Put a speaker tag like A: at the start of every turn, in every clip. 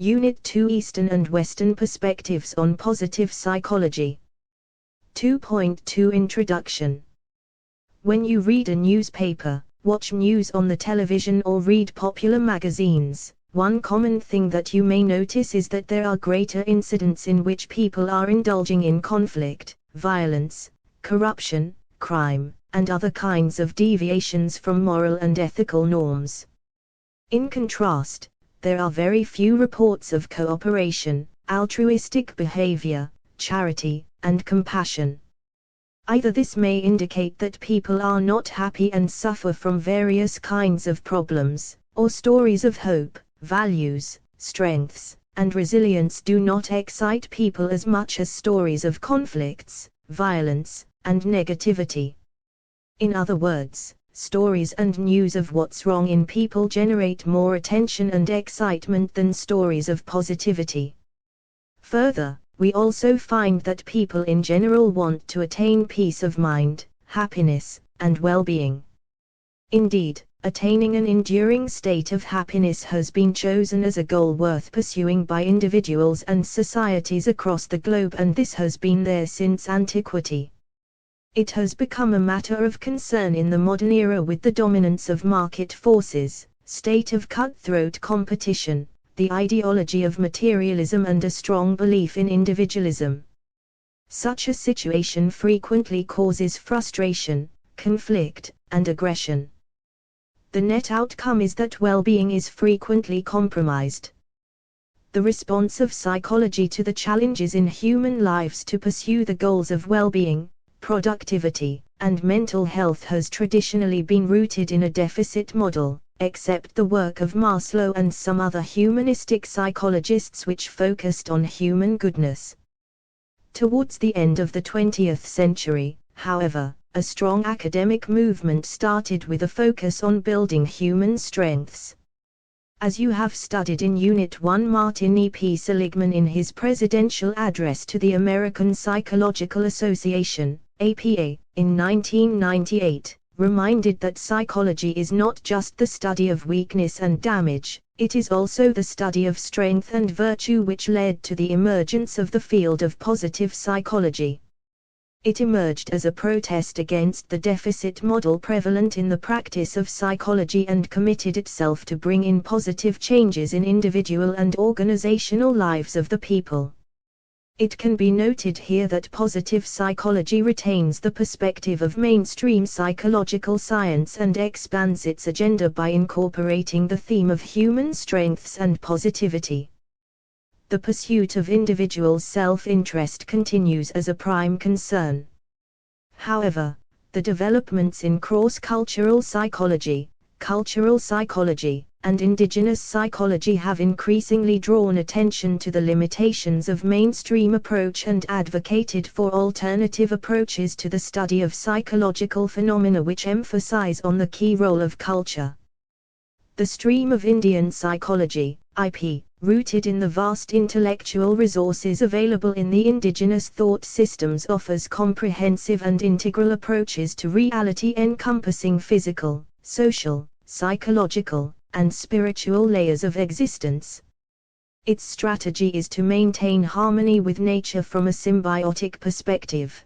A: Unit 2 Eastern and Western Perspectives on Positive Psychology. 2.2 Introduction. When you read a newspaper, watch news on the television or read popular magazines, one common thing that you may notice is that there are greater incidents in which people are indulging in conflict, violence, corruption, crime, and other kinds of deviations from moral and ethical norms. In contrast, there are very few reports of cooperation, altruistic behavior, charity, and compassion. Either this may indicate that people are not happy and suffer from various kinds of problems, or stories of hope, values, strengths, and resilience do not excite people as much as stories of conflicts, violence, and negativity. In other words, stories and news of what's wrong in people generate more attention and excitement than stories of positivity. Further, we also find that people in general want to attain peace of mind, happiness, and well-being. Indeed, attaining an enduring state of happiness has been chosen as a goal worth pursuing by individuals and societies across the globe, and this has been there since antiquity. It has become a matter of concern in the modern era with the dominance of market forces, state of cutthroat competition, the ideology of materialism, and a strong belief in individualism. Such a situation frequently causes frustration, conflict, and aggression. The net outcome is that well-being is frequently compromised. The response of psychology to the challenges in human lives to pursue the goals of well-being, productivity, and mental health has traditionally been rooted in a deficit model, except the work of Maslow and some other humanistic psychologists which focused on human goodness. Towards the end of the 20th century, however, a strong academic movement started with a focus on building human strengths. As you have studied in Unit 1, Martin E. P. Seligman in his presidential address to the American Psychological Association, APA, in 1998, reminded that psychology is not just the study of weakness and damage, it is also the study of strength and virtue, which led to the emergence of the field of positive psychology. It emerged as a protest against the deficit model prevalent in the practice of psychology and committed itself to bring in positive changes in individual and organizational lives of the people. It can be noted here that positive psychology retains the perspective of mainstream psychological science and expands its agenda by incorporating the theme of human strengths and positivity. The pursuit of individual self-interest continues as a prime concern. However, the developments in cross-cultural psychology, and indigenous psychology have increasingly drawn attention to the limitations of mainstream approach and advocated for alternative approaches to the study of psychological phenomena which emphasize on the key role of culture. The stream of Indian psychology, IP, rooted in the vast intellectual resources available in the indigenous thought systems, offers comprehensive and integral approaches to reality encompassing physical, social, psychological, and spiritual layers of existence. Its strategy is to maintain harmony with nature from a symbiotic perspective.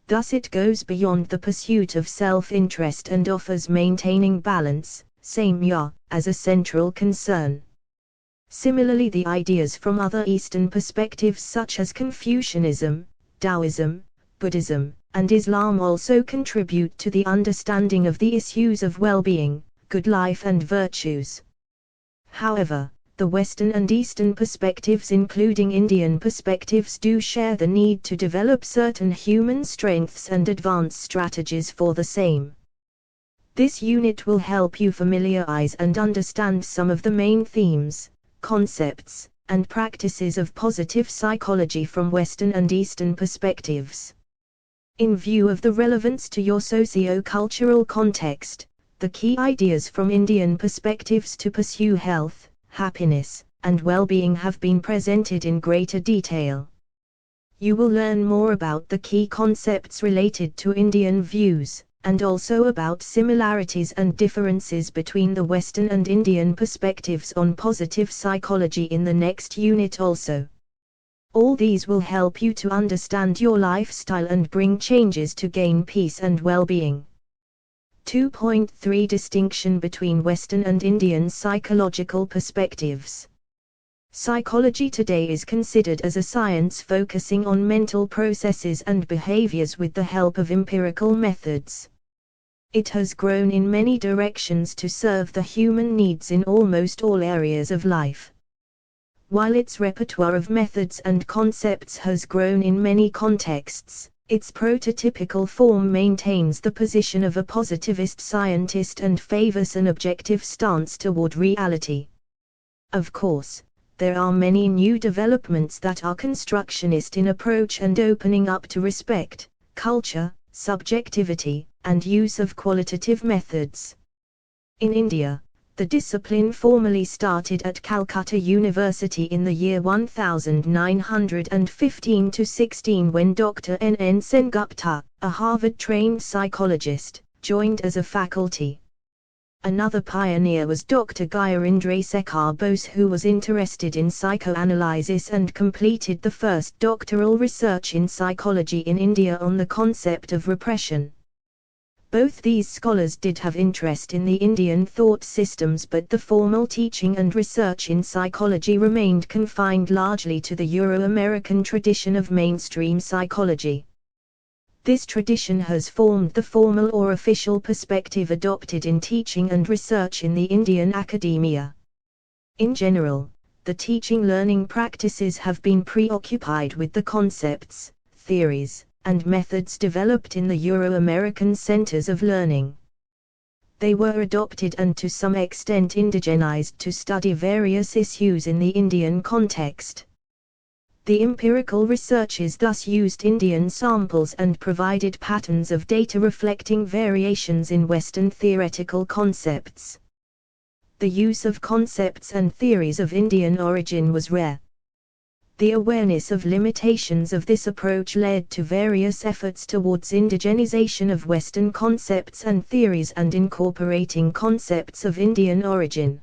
A: Thus it goes beyond the pursuit of self-interest and offers maintaining balance, samya, as a central concern. Similarly, the ideas from other Eastern perspectives such as Confucianism, Taoism, Buddhism, and Islam also contribute to the understanding of the issues of well-being, good life and virtues. However, the Western and Eastern perspectives, including Indian perspectives, do share the need to develop certain human strengths and advance strategies for the same. This unit will help you familiarize and understand some of the main themes, concepts, and practices of positive psychology from Western and Eastern perspectives. In view of the relevance to your socio-cultural context, the key ideas from Indian perspectives to pursue health, happiness, and well-being have been presented in greater detail. You will learn more about the key concepts related to Indian views, and also about similarities and differences between the Western and Indian perspectives on positive psychology in the next unit also. All these will help you to understand your lifestyle and bring changes to gain peace and well-being. 2.3 Distinction between Western and Indian psychological perspectives. Psychology today is considered as a science focusing on mental processes and behaviors with the help of empirical methods. It has grown in many directions to serve the human needs in almost all areas of life. While its repertoire of methods and concepts has grown in many contexts, its prototypical form maintains the position of a positivist scientist and favors an objective stance toward reality. Of course, there are many new developments that are constructionist in approach and opening up to respect, culture, subjectivity, and use of qualitative methods. In India, the discipline formally started at Calcutta University in the year 1915-16 when Dr. N. N. Sengupta, a Harvard-trained psychologist, joined as a faculty. Another pioneer was Dr. Gyanendra Bose, who was interested in psychoanalysis and completed the first doctoral research in psychology in India on the concept of repression. Both these scholars did have interest in the Indian thought systems, but the formal teaching and research in psychology remained confined largely to the Euro-American tradition of mainstream psychology. This tradition has formed the formal or official perspective adopted in teaching and research in the Indian academia. In general, the teaching-learning practices have been preoccupied with the concepts, theories, and methods developed in the Euro-American centers of learning. They were adopted and to some extent indigenized to study various issues in the Indian context. The empirical researches thus used Indian samples and provided patterns of data reflecting variations in Western theoretical concepts. The use of concepts and theories of Indian origin was rare. The awareness of limitations of this approach led to various efforts towards indigenization of Western concepts and theories and incorporating concepts of Indian origin.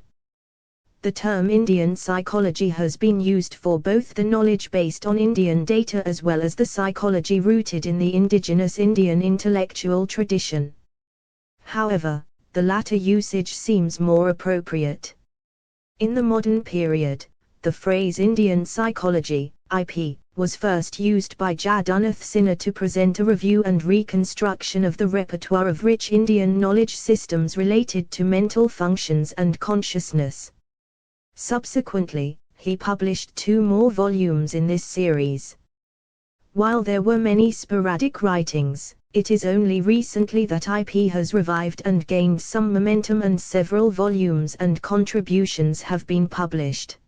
A: The term Indian psychology has been used for both the knowledge based on Indian data as well as the psychology rooted in the indigenous Indian intellectual tradition. However, the latter usage seems more appropriate. In the modern period, the phrase Indian psychology, IP, was first used by Jadunath Sinha to present a review and reconstruction of the repertoire of rich Indian knowledge systems related to mental functions and consciousness. Subsequently, he published 2 more volumes in this series. While there were many sporadic writings, it is only recently that IP has revived and gained some momentum, and several volumes and contributions have been published.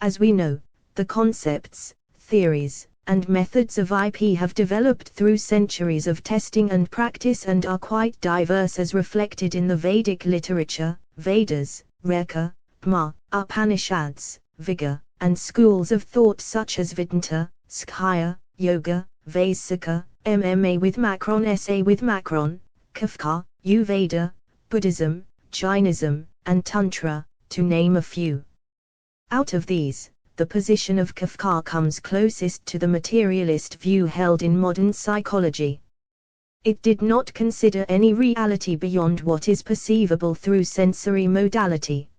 A: As we know, the concepts, theories, and methods of IP have developed through centuries of testing and practice and are quite diverse as reflected in the Vedic literature, Vedas, Reka, Bhma, Upanishads, Vigga, and schools of thought such as Vedanta, Skhya, Yoga, Vaisika, MMA with Macron, SA with Macron, Kafka, Ayurveda, Buddhism, Jainism, and Tantra, to name a few. Out of these, the position of Kafka comes closest to the materialist view held in modern psychology. It did not consider any reality beyond what is perceivable through sensory modality.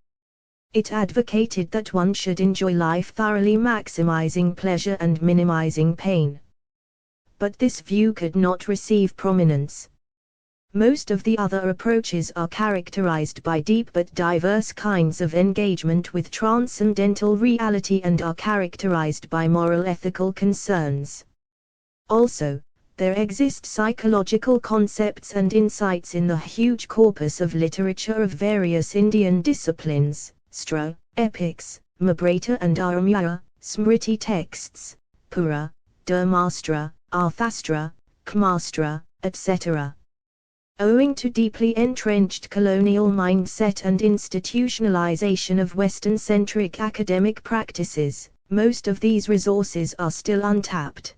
A: It advocated that one should enjoy life thoroughly, maximizing pleasure and minimizing pain. But this view could not receive prominence. Most of the other approaches are characterized by deep but diverse kinds of engagement with transcendental reality and are characterized by moral ethical concerns. Also, there exist psychological concepts and insights in the huge corpus of literature of various Indian disciplines, Stra, epics, Mahabharata and Ramayana, Smriti texts, Pura, Dharmastra, Arthastra, Kamastra, etc. Owing to deeply entrenched colonial mindset and institutionalization of Western-centric academic practices, most of these resources are still untapped.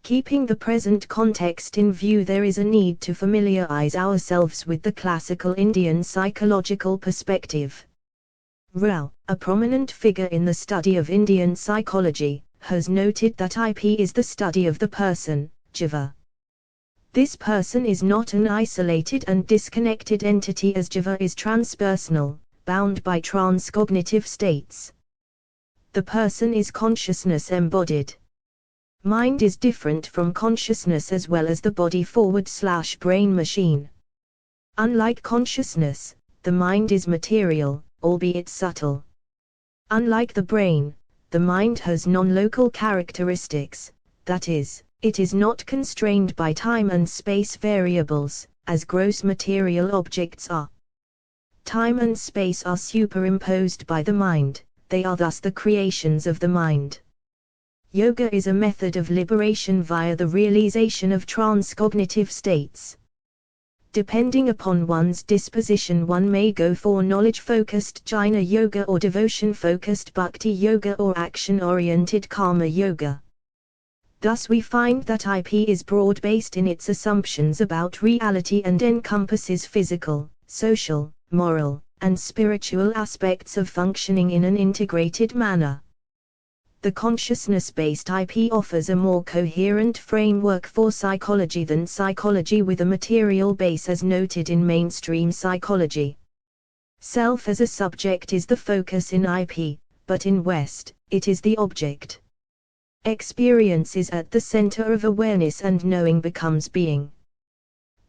A: Keeping the present context in view, there is a need to familiarize ourselves with the classical Indian psychological perspective. Rao, a prominent figure in the study of Indian psychology, has noted that IP is the study of the person, jiva. This person is not an isolated and disconnected entity, as jiva is transpersonal, bound by transcognitive states. The person is consciousness embodied. Mind is different from consciousness as well as the body/brain machine. Unlike consciousness, the mind is material, albeit subtle. Unlike the brain, the mind has non-local characteristics, that is, it is not constrained by time and space variables, as gross material objects are. Time and space are superimposed by the mind, they are thus the creations of the mind. Yoga is a method of liberation via the realization of transcognitive states. Depending upon one's disposition, one may go for knowledge-focused jnana yoga or devotion-focused bhakti yoga or action-oriented karma yoga. Thus we find that IP is broad-based in its assumptions about reality and encompasses physical, social, moral, and spiritual aspects of functioning in an integrated manner. The consciousness-based IP offers a more coherent framework for psychology than psychology with a material base, as noted in mainstream psychology. Self as a subject is the focus in IP, but in West, it is the object. Experience is at the center of awareness and knowing becomes being.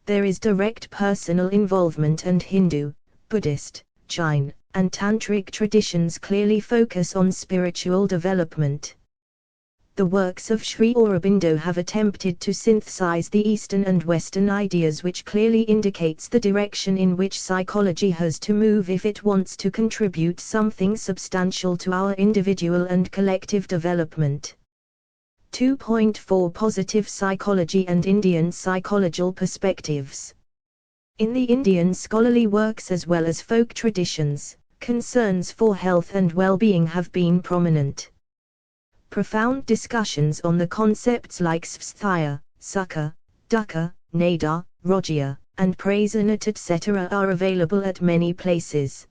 A: There is direct personal involvement, and Hindu, Buddhist, Jain, and Tantric traditions clearly focus on spiritual development. The works of Sri Aurobindo have attempted to synthesize the Eastern and Western ideas, which clearly indicates the direction in which psychology has to move if it wants to contribute something substantial to our individual and collective development. 2.4 Positive Psychology and Indian Psychological Perspectives. In the Indian scholarly works as well as folk traditions, concerns for health and well-being have been prominent. Profound discussions on the concepts like svasthya, sukha, dukkha, nadar, rojya, and prasanat etc. are available at many places.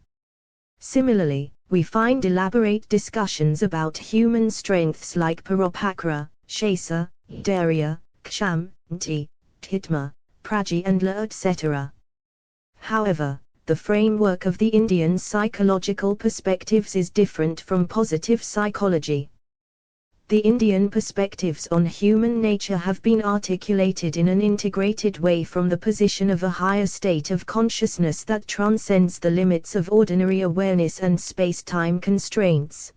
A: Similarly, we find elaborate discussions about human strengths like paropakra, shesa, dhairya, ksham, nti, hitma, praji and la etc. However, the framework of the Indian psychological perspectives is different from positive psychology. The Indian perspectives on human nature have been articulated in an integrated way from the position of a higher state of consciousness that transcends the limits of ordinary awareness and space-time constraints.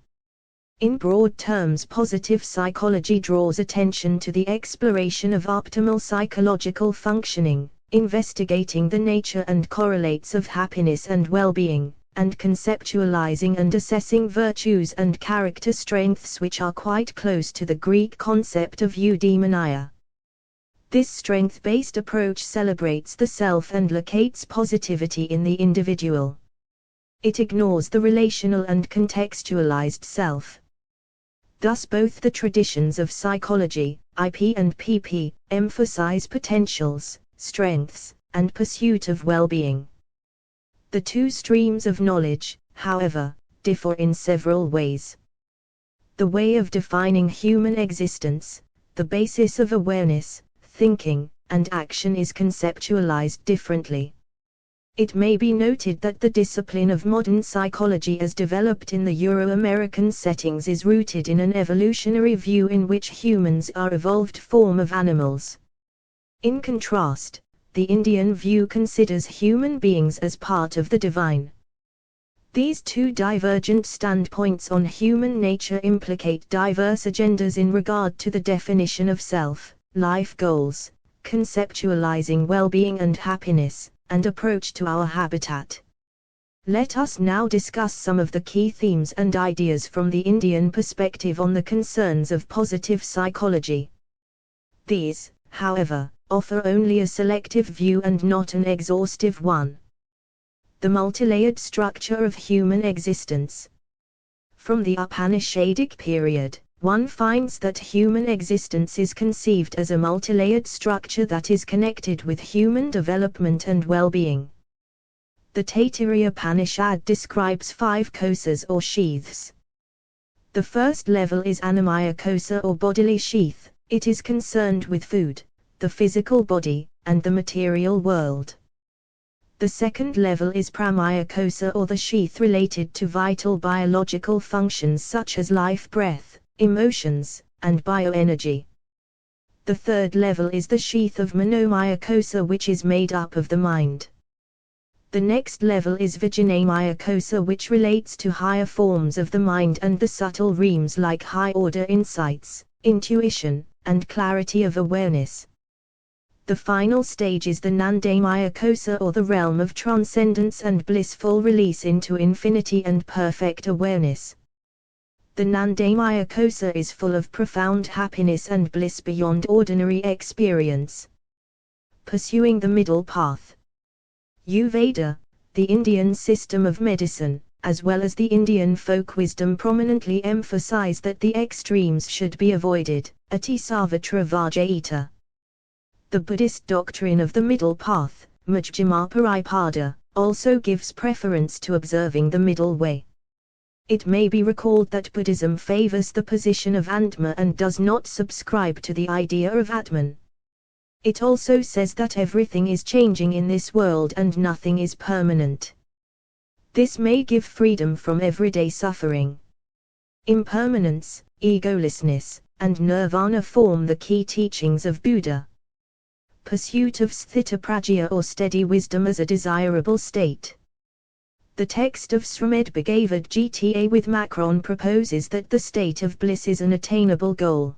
A: In broad terms, positive psychology draws attention to the exploration of optimal psychological functioning, investigating the nature and correlates of happiness and well-being, and conceptualizing and assessing virtues and character strengths which are quite close to the Greek concept of eudaimonia. This strength-based approach celebrates the self and locates positivity in the individual. It ignores the relational and contextualized self. Thus both the traditions of psychology, IP and PP, emphasize potentials, strengths, and pursuit of well-being. The two streams of knowledge, however, differ in several ways. The way of defining human existence, the basis of awareness, thinking, and action is conceptualized differently. It may be noted that the discipline of modern psychology as developed in the Euro-American settings is rooted in an evolutionary view in which humans are evolved form of animals. In contrast, the Indian view considers human beings as part of the divine. These two divergent standpoints on human nature implicate diverse agendas in regard to the definition of self, life goals, conceptualizing well-being and happiness, and approach to our habitat. Let us now discuss some of the key themes and ideas from the Indian perspective on the concerns of positive psychology. These, however, offer only a selective view and not an exhaustive one. The multilayered structure of human existence. From the Upanishadic period, one finds that human existence is conceived as a multilayered structure that is connected with human development and well-being. The Taittiriya Upanishad describes 5 kosas or sheaths. The first level is Annamaya kosa or bodily sheath. It is concerned with food, the physical body, and the material world. The second level is Pramaya kosa or the sheath related to vital biological functions such as life breath, emotions, and bioenergy. The third level is the sheath of Manomaya kosa, which is made up of the mind. The next level is Vijnanamaya kosa, which relates to higher forms of the mind and the subtle realms like high-order insights, intuition, and clarity of awareness. The final stage is the Nandamaya kosa or the realm of transcendence and blissful release into infinity and perfect awareness. The Nandamaya kosa is full of profound happiness and bliss beyond ordinary experience. Pursuing the middle path. Ayurveda, the Indian system of medicine, as well as the Indian folk wisdom prominently emphasize that the extremes should be avoided, ati savatra vajayita. The Buddhist doctrine of the middle path, Majjhima Paripada, also gives preference to observing the middle way. It may be recalled that Buddhism favors the position of Atma and does not subscribe to the idea of Atman. It also says that everything is changing in this world and nothing is permanent. This may give freedom from everyday suffering. Impermanence, egolessness, and nirvana form the key teachings of Buddha. Pursuit of sthita-prajna or steady wisdom as a desirable state. The text of Srimad Bhagavad Gita with Macron proposes that the state of bliss is an attainable goal.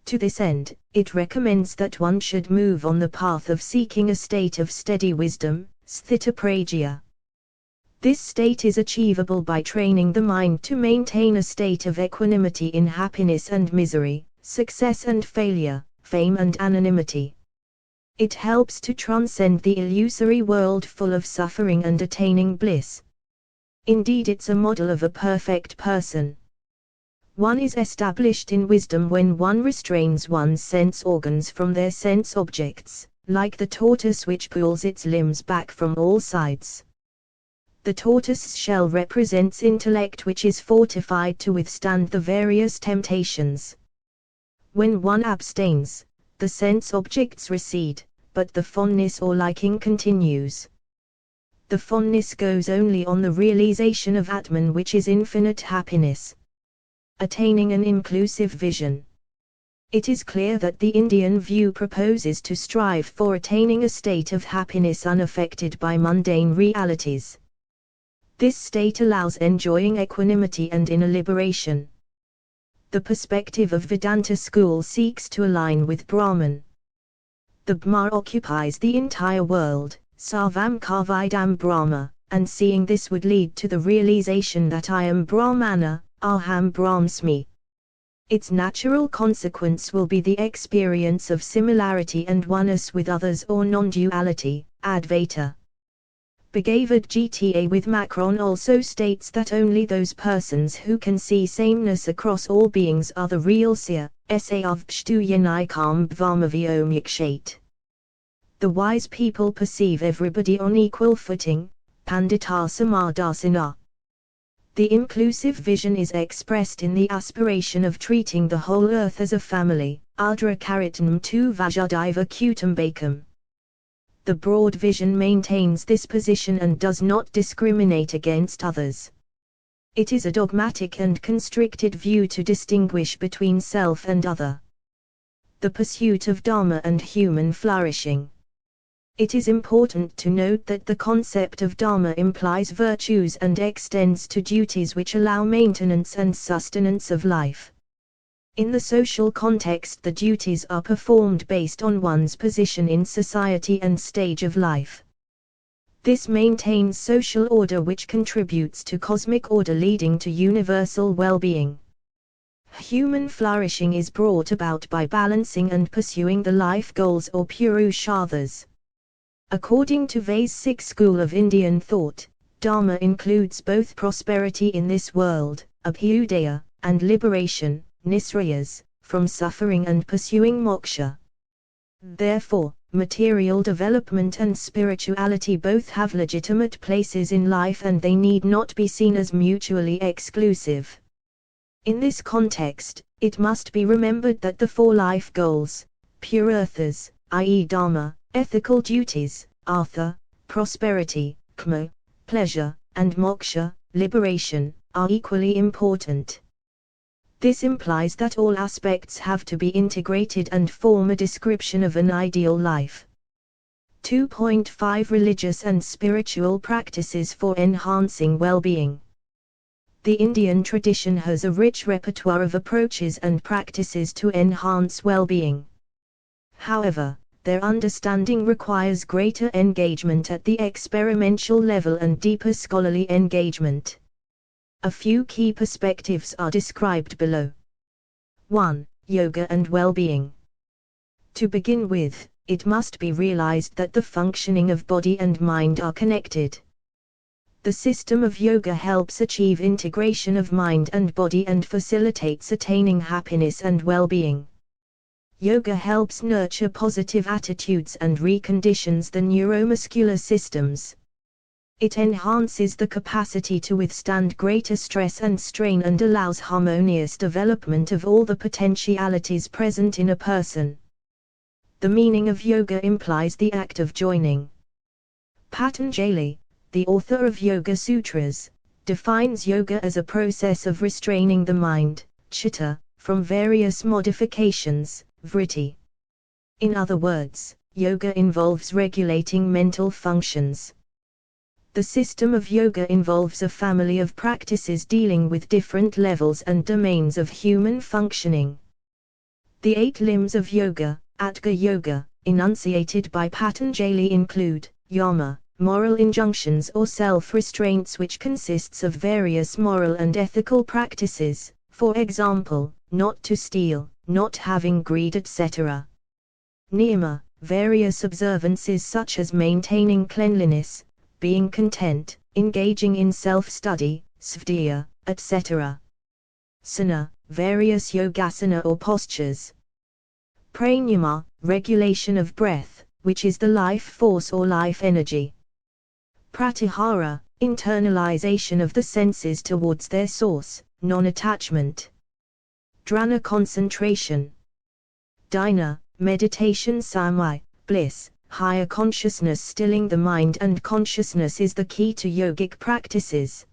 A: To this end, it recommends that one should move on the path of seeking a state of steady wisdom, sthita-prajna. This state is achievable by training the mind to maintain a state of equanimity in happiness and misery, success and failure, fame and anonymity. It helps to transcend the illusory world full of suffering and attaining bliss. Indeed, it's a model of a perfect person. One is established in wisdom when one restrains one's sense organs from their sense objects, like the tortoise which pulls its limbs back from all sides. The tortoise shell represents intellect which is fortified to withstand the various temptations. When one abstains, the sense objects recede, but the fondness or liking continues. The fondness goes only on the realization of Atman, which is infinite happiness. Attaining an inclusive vision. It is clear that the Indian view proposes to strive for attaining a state of happiness unaffected by mundane realities. This state allows enjoying equanimity and inner liberation. The perspective of Vedanta school seeks to align with Brahman. The Brahma occupies the entire world, Sarvam Karvidam Brahma, and seeing this would lead to the realization that I am Brahmana, Aham Brahmasmi. Its natural consequence will be the experience of similarity and oneness with others or non-duality, Advaita. Bhagavad Gita with Macron also states that only those persons who can see sameness across all beings are the real seer, Savpshtu Yanikam Bhvamavyomyakshat. The wise people perceive everybody on equal footing, Pandita Samadasana. The inclusive vision is expressed in the aspiration of treating the whole earth as a family, Ardra Karitanam tu Vajadiva Kutambakam. The broad vision maintains this position and does not discriminate against others. It is a dogmatic and constricted view to distinguish between self and other. The pursuit of Dharma and human flourishing. It is important to note that the concept of Dharma implies virtues and extends to duties which allow maintenance and sustenance of life. In the social context, the duties are performed based on one's position in society and stage of life. This maintains social order which contributes to cosmic order leading to universal well-being. Human flourishing is brought about by balancing and pursuing the life goals or purusharthas. According to Vaisic school of Indian thought, Dharma includes both prosperity in this world, abhyudaya, and liberation, nisrayas, from suffering and pursuing moksha. Therefore, material development and spirituality both have legitimate places in life and they need not be seen as mutually exclusive. In this context, it must be remembered that the four life goals, purarthas, i.e. dharma, ethical duties, artha, prosperity, kama, pleasure, and moksha, liberation, are equally important. This implies that all aspects have to be integrated and form a description of an ideal life. 2.5 Religious and spiritual practices for enhancing well-being. The Indian tradition has a rich repertoire of approaches and practices to enhance well-being. However, their understanding requires greater engagement at the experiential level and deeper scholarly engagement. A few key perspectives are described below. 1. Yoga and well-being. To begin with, it must be realized that the functioning of body and mind are connected. The system of yoga helps achieve integration of mind and body and facilitates attaining happiness and well-being. Yoga helps nurture positive attitudes and reconditions the neuromuscular systems. It enhances the capacity to withstand greater stress and strain and allows harmonious development of all the potentialities present in a person. The meaning of yoga implies the act of joining. Patanjali, the author of Yoga Sutras, defines yoga as a process of restraining the mind, chitta, from various modifications, vritti. In other words, yoga involves regulating mental functions. The system of yoga involves a family of practices dealing with different levels and domains of human functioning. The 8 limbs of yoga, Atga Yoga, enunciated by Patanjali include, yama, moral injunctions or self-restraints which consists of various moral and ethical practices, for example, not to steal, not having greed etc. Niyama, various observances such as maintaining cleanliness, being content, engaging in self-study, svadhyaya, etc. Sana, various yogasana or postures. Pranayama, regulation of breath, which is the life force or life energy. Pratyahara, internalization of the senses towards their source, non-attachment. Dhrana, concentration. Dhyana, meditation. Samai, bliss, higher consciousness. Stilling the mind and consciousness is the key to yogic practices.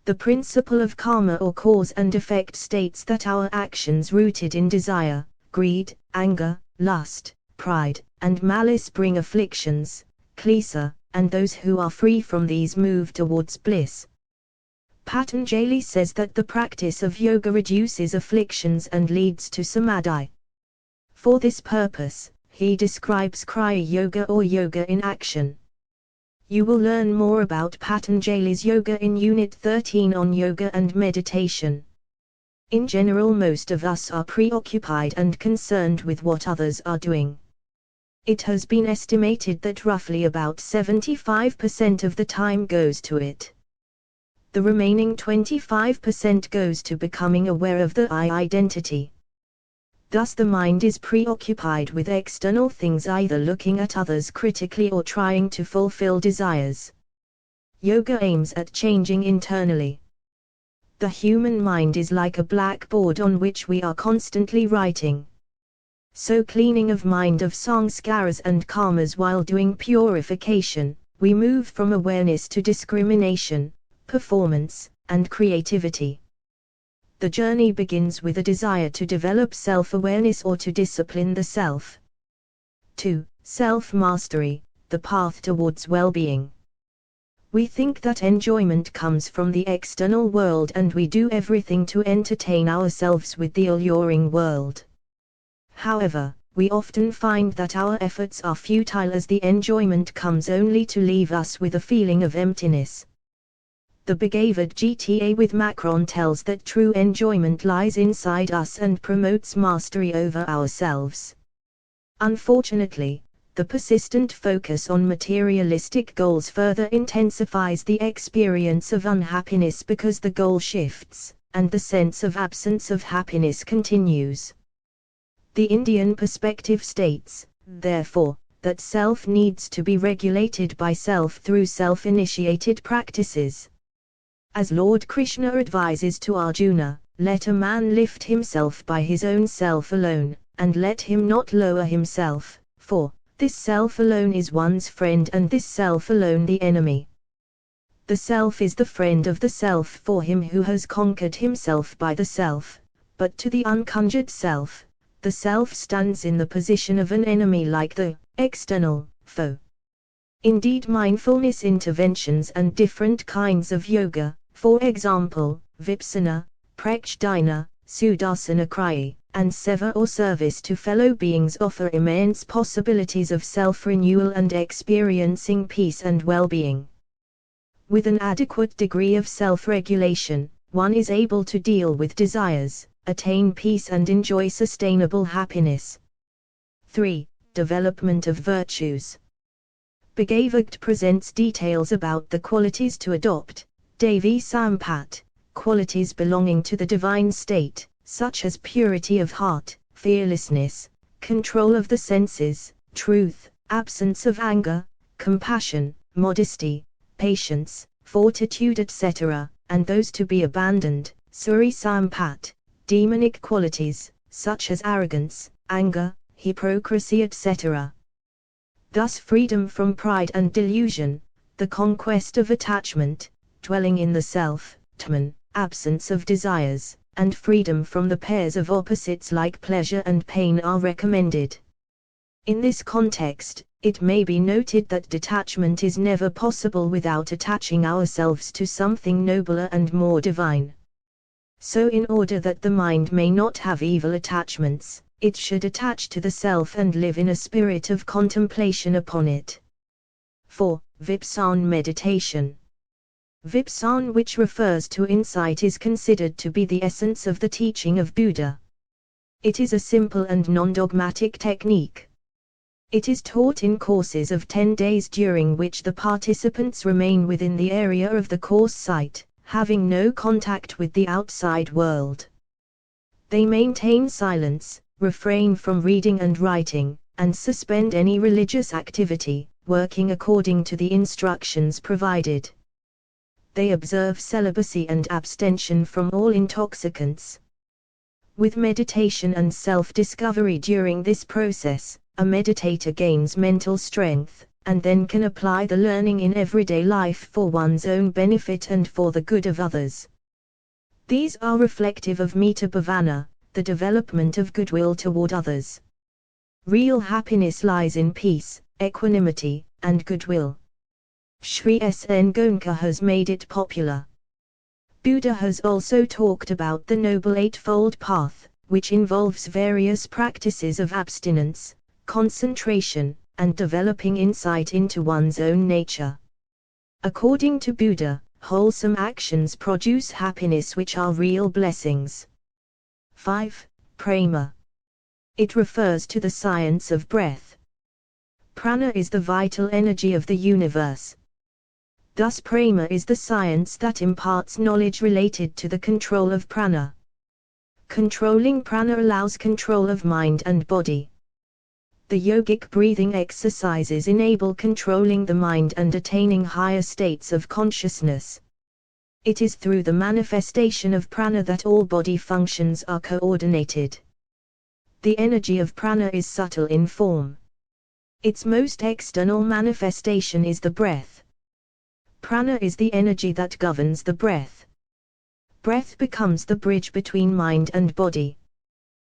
A: The principle of karma or cause and effect states that our actions rooted in desire, greed, anger, lust, pride, and malice bring afflictions, klesa, and those who are free from these move towards bliss. Patanjali says that the practice of yoga reduces afflictions and leads to samadhi. For this purpose, he describes Kriya Yoga or yoga in action. You will learn more about Patanjali's yoga in Unit 13 on yoga and meditation. In general, most of us are preoccupied and concerned with what others are doing. It has been estimated that roughly about 75% of the time goes to it. The remaining 25% goes to becoming aware of the I identity. Thus the mind is preoccupied with external things, either looking at others critically or trying to fulfill desires. Yoga aims at changing internally. The human mind is like a blackboard on which we are constantly writing. So cleaning of mind of samskaras and karmas while doing purification, we move from awareness to discrimination, performance, and creativity. The journey begins with a desire to develop self-awareness or to discipline the self. 2. Self-mastery, the path towards well-being. We think that enjoyment comes from the external world and we do everything to entertain ourselves with the alluring world. However, we often find that our efforts are futile as the enjoyment comes only to leave us with a feeling of emptiness. The Bhagavad Gita with Macron tells that true enjoyment lies inside us and promotes mastery over ourselves. Unfortunately, the persistent focus on materialistic goals further intensifies the experience of unhappiness because the goal shifts, and the sense of absence of happiness continues. The Indian perspective states, therefore, that self needs to be regulated by self through self-initiated practices. As Lord Krishna advises to Arjuna, let a man lift himself by his own self alone, and let him not lower himself, for this self alone is one's friend and this self alone the enemy. The self is the friend of the self for him who has conquered himself by the self, but to the unconquered self, the self stands in the position of an enemy like the external foe. Indeed, mindfulness interventions and different kinds of yoga, for example, Vipassana, Prakshadhana, Sudarsana Kriya, and seva or service to fellow beings offer immense possibilities of self-renewal and experiencing peace and well-being. With an adequate degree of self-regulation, one is able to deal with desires, attain peace and enjoy sustainable happiness. 3. Development of virtues. BAPCH presents details about the qualities to adopt, Devi Sampat, qualities belonging to the divine state, such as purity of heart, fearlessness, control of the senses, truth, absence of anger, compassion, modesty, patience, fortitude etc., and those to be abandoned, Suri Sampat, demonic qualities, such as arrogance, anger, hypocrisy etc. Thus freedom from pride and delusion, the conquest of attachment, dwelling in the self, Tman, absence of desires, and freedom from the pairs of opposites like pleasure and pain are recommended. In this context, it may be noted that detachment is never possible without attaching ourselves to something nobler and more divine. So in order that the mind may not have evil attachments, it should attach to the self and live in a spirit of contemplation upon it. 4. Vipassana meditation. Vipassana, which refers to insight, is considered to be the essence of the teaching of Buddha. It is a simple and non-dogmatic technique. It is taught in courses of 10 days during which the participants remain within the area of the course site, having no contact with the outside world. They maintain silence, refrain from reading and writing, and suspend any religious activity, working according to the instructions provided. They observe celibacy and abstention from all intoxicants. With meditation and self-discovery during this process, a meditator gains mental strength, and then can apply the learning in everyday life for one's own benefit and for the good of others. These are reflective of metta bhavana, the development of goodwill toward others. Real happiness lies in peace, equanimity, and goodwill. Sri S.N. Gonka has made it popular. Buddha has also talked about the Noble Eightfold Path, which involves various practices of abstinence, concentration, and developing insight into one's own nature. According to Buddha, wholesome actions produce happiness, which are real blessings. 5. Prana. It refers to the science of breath. Prana is the vital energy of the universe. Thus prana is the science that imparts knowledge related to the control of prana. Controlling prana allows control of mind and body. The yogic breathing exercises enable controlling the mind and attaining higher states of consciousness. It is through the manifestation of prana that all body functions are coordinated. The energy of prana is subtle in form. Its most external manifestation is the breath. Prana is the energy that governs the breath. Breath becomes the bridge between mind and body.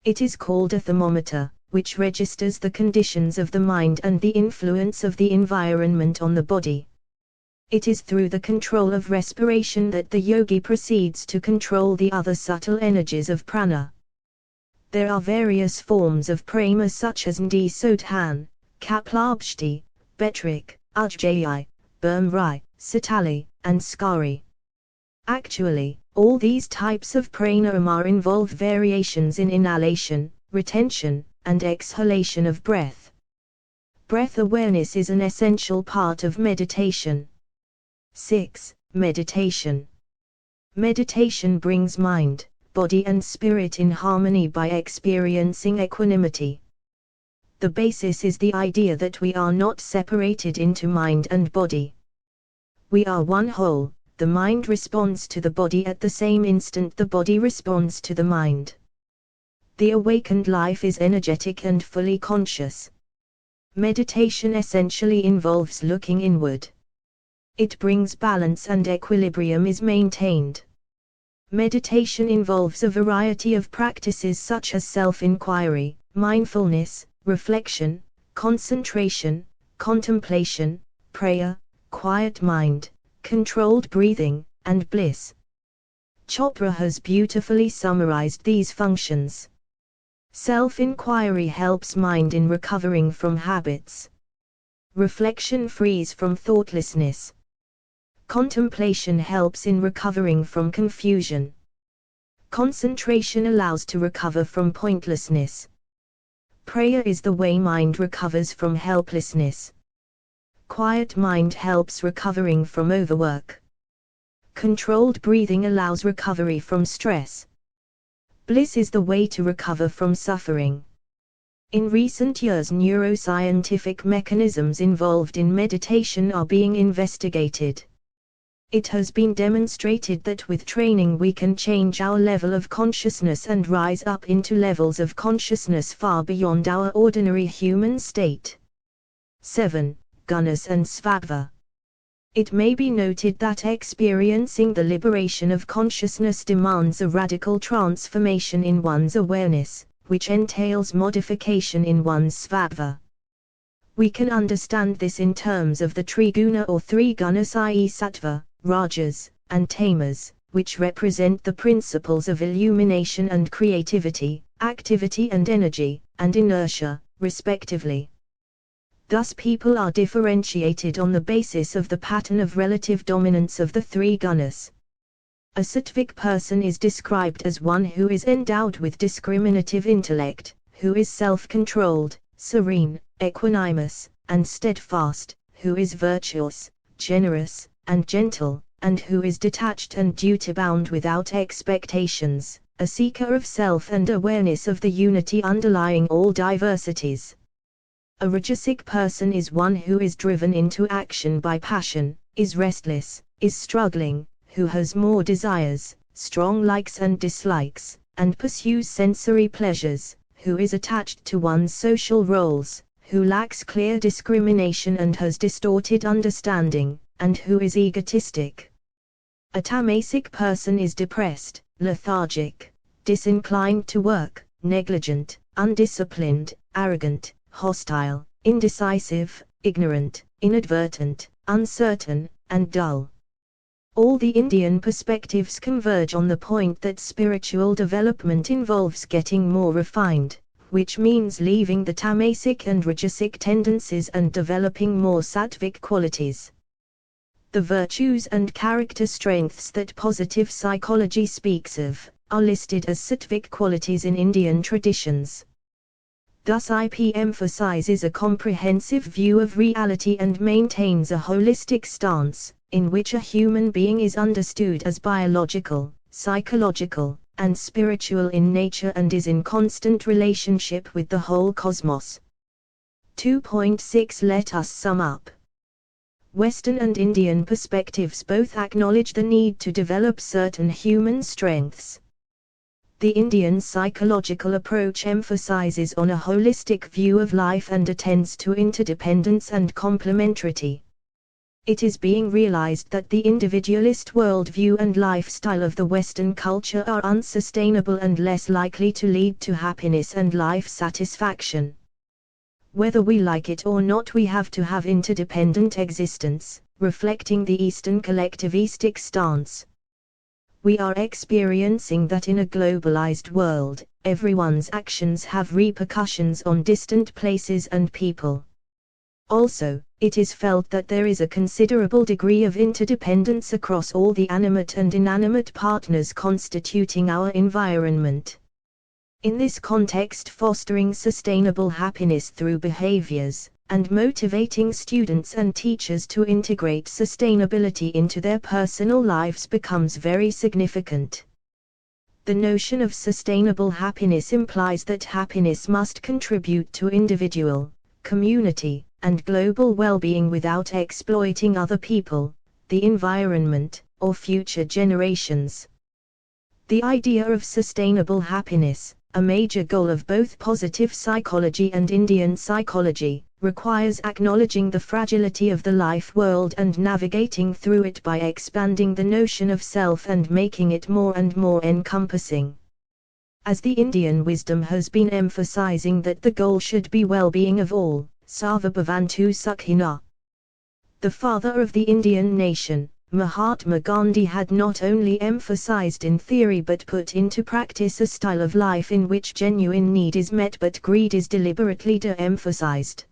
A: It is called a thermometer, which registers the conditions of the mind and the influence of the environment on the body. It is through the control of respiration that the yogi proceeds to control the other subtle energies of prana. There are various forms of prana such as Ndi Sodhan, Kapalabhati, Betrik, Ujjayi, Burmrai, Sitali, and Skari. Actually, all these types of pranayama involve variations in inhalation, retention, and exhalation of breath. Breath awareness is an essential part of meditation. 6. Meditation. Meditation brings mind, body and spirit in harmony by experiencing equanimity. The basis is the idea that we are not separated into mind and body. We are one whole. The mind responds to the body at the same instant the body responds to the mind. The awakened life is energetic and fully conscious. Meditation essentially involves looking inward. It brings balance and equilibrium is maintained. Meditation involves a variety of practices such as self-inquiry, mindfulness, reflection, concentration, contemplation, prayer, quiet mind, controlled breathing, and bliss. Chopra has beautifully summarized these functions. Self-inquiry helps mind in recovering from habits. Reflection frees from thoughtlessness. Contemplation helps in recovering from confusion. Concentration allows to recover from pointlessness. Prayer is the way mind recovers from helplessness. Quiet mind helps recovering from overwork. Controlled breathing allows recovery from stress. Bliss is the way to recover from suffering. In recent years, neuroscientific mechanisms involved in meditation are being investigated. It has been demonstrated that with training we can change our level of consciousness and rise up into levels of consciousness far beyond our ordinary human state. 7. Gunas and Svabha. It may be noted that experiencing the liberation of consciousness demands a radical transformation in one's awareness, which entails modification in one's Svabha. We can understand this in terms of the Triguna or three gunas, i.e. Sattva, Rajas, and Tamas, which represent the principles of illumination and creativity, activity and energy, and inertia, respectively. Thus people are differentiated on the basis of the pattern of relative dominance of the three gunas. A sattvic person is described as one who is endowed with discriminative intellect, who is self-controlled, serene, equanimous, and steadfast, who is virtuous, generous, and gentle, and who is detached and duty-bound without expectations, a seeker of self and awareness of the unity underlying all diversities. A rajasic person is one who is driven into action by passion, is restless, is struggling, who has more desires, strong likes and dislikes, and pursues sensory pleasures, who is attached to one's social roles, who lacks clear discrimination and has distorted understanding, and who is egotistic. A tamasic person is depressed, lethargic, disinclined to work, negligent, undisciplined, arrogant, hostile, indecisive, ignorant, inadvertent, uncertain, and dull. All the Indian perspectives converge on the point that spiritual development involves getting more refined, which means leaving the tamasic and rajasic tendencies and developing more sattvic qualities. The virtues and character strengths that positive psychology speaks of are listed as sattvic qualities in Indian traditions. Thus IP emphasizes a comprehensive view of reality and maintains a holistic stance, in which a human being is understood as biological, psychological, and spiritual in nature and is in constant relationship with the whole cosmos. 2.6 Let us sum up. Western and Indian perspectives both acknowledge the need to develop certain human strengths. The Indian psychological approach emphasizes on a holistic view of life and attends to interdependence and complementarity. It is being realized that the individualist worldview and lifestyle of the Western culture are unsustainable and less likely to lead to happiness and life satisfaction. Whether we like it or not, we have to have interdependent existence, reflecting the Eastern collectivistic stance. We are experiencing that in a globalized world, everyone's actions have repercussions on distant places and people. Also, it is felt that there is a considerable degree of interdependence across all the animate and inanimate partners constituting our environment. In this context, fostering sustainable happiness through behaviors, and motivating students and teachers to integrate sustainability into their personal lives becomes very significant. The notion of sustainable happiness implies that happiness must contribute to individual, community, and global well-being without exploiting other people, the environment, or future generations. The idea of sustainable happiness, a major goal of both positive psychology and Indian psychology, requires acknowledging the fragility of the life world and navigating through it by expanding the notion of self and making it more and more encompassing. As the Indian wisdom has been emphasizing that the goal should be well-being of all, Sarva Bhavantu Sukhina. The father of the Indian nation, Mahatma Gandhi, had not only emphasized in theory but put into practice a style of life in which genuine need is met but greed is deliberately de-emphasized.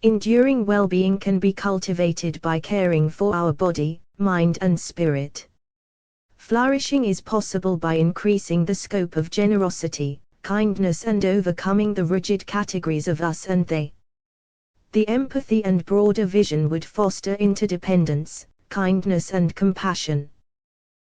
A: Enduring well-being can be cultivated by caring for our body, mind and spirit. Flourishing is possible by increasing the scope of generosity, kindness and overcoming the rigid categories of us and they. The empathy and broader vision would foster interdependence, kindness and compassion.